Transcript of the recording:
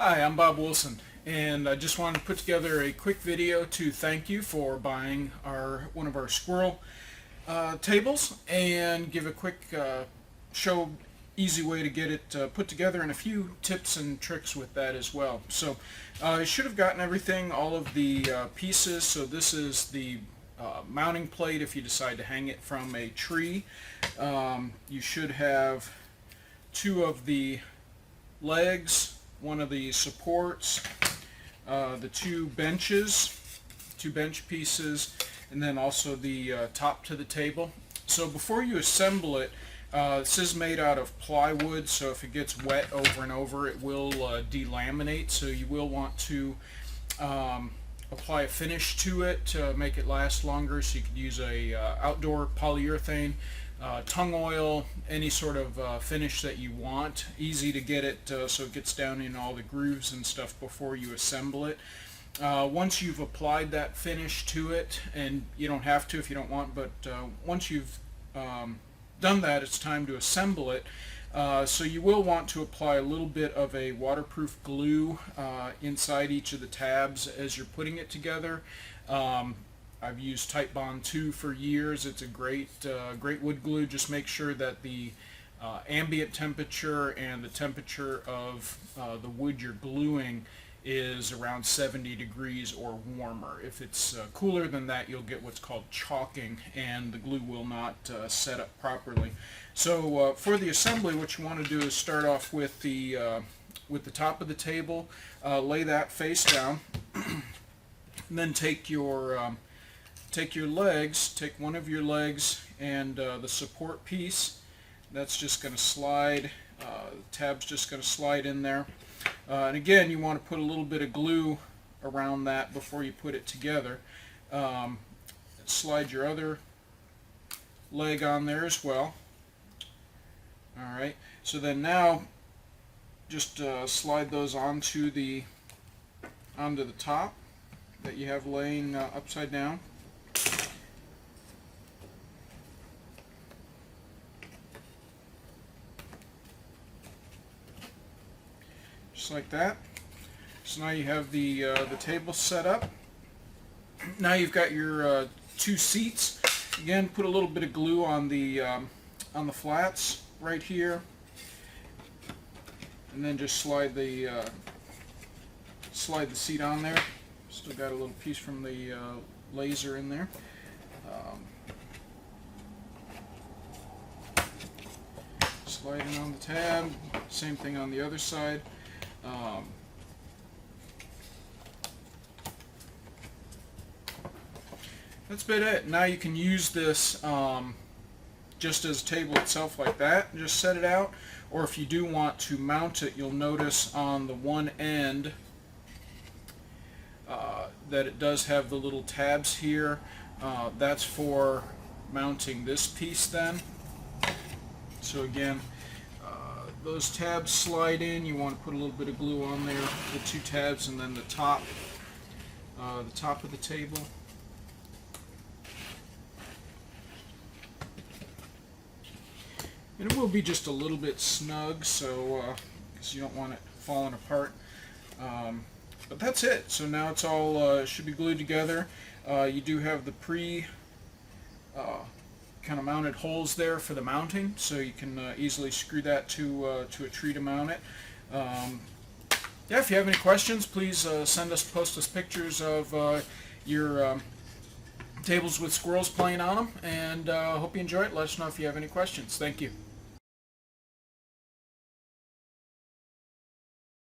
Hi, I'm Bob Wilson, and I just wanted to put together a quick video to thank you for buying one of our squirrel tables, and give a quick easy way to get it put together, and a few tips and tricks with that as well. So I should have gotten everything, all of the pieces. So this is the mounting plate if you decide to hang it from a tree. You should have two of the legs, one of the supports, the two bench pieces, and then also the top to the table. So before you assemble it, this is made out of plywood, so if it gets wet over and over, it will delaminate. So you will want to apply a finish to it to make it last longer. So you could use a outdoor polyurethane, tung oil, any sort of finish that you want. Easy to get it so it gets down in all the grooves and stuff before you assemble it. Once you've applied that finish to it, and you don't have to if you don't want, but once you've done that, it's time to assemble it. So you will want to apply a little bit of a waterproof glue inside each of the tabs as you're putting it together. I've used Type Bond 2 for years. It's a great wood glue. Just make sure that the ambient temperature and the temperature of the wood you're gluing is around 70 degrees or warmer. If it's cooler than that, you'll get what's called chalking, and the glue will not set up properly. So for the assembly, what you want to do is start off with the top of the table, lay that face down, and then take your legs, take one of your legs and the support piece. That's just going to slide, the tab's just going to slide in there. And again, you want to put a little bit of glue around that before you put it together. Slide your other leg on there as well. Alright, so then now just slide those onto the top that you have laying upside down. Just like that. So now you have the table set up. Now you've got your two seats. Again, put a little bit of glue on the flats right here, and then just slide the seat on there. Still got a little piece from the laser in there. Slide it on the tab. Same thing on the other side. That's about it. Now you can use this just as a table itself like that, and just set it out. Or if you do want to mount it, you'll notice on the one end that it does have the little tabs here. That's for mounting this piece then. So again, those tabs slide in. You want to put a little bit of glue on there, the two tabs, and then the top of the table. And it will be just a little bit snug, so because you don't want it falling apart. But that's it. So now it's all should be glued together. You do have the kind of mounted holes there for the mounting, so you can easily screw that to a tree to mount it. Yeah, if you have any questions, please post us pictures of your tables with squirrels playing on them, and hope you enjoy it. Let us know if you have any questions. Thank you.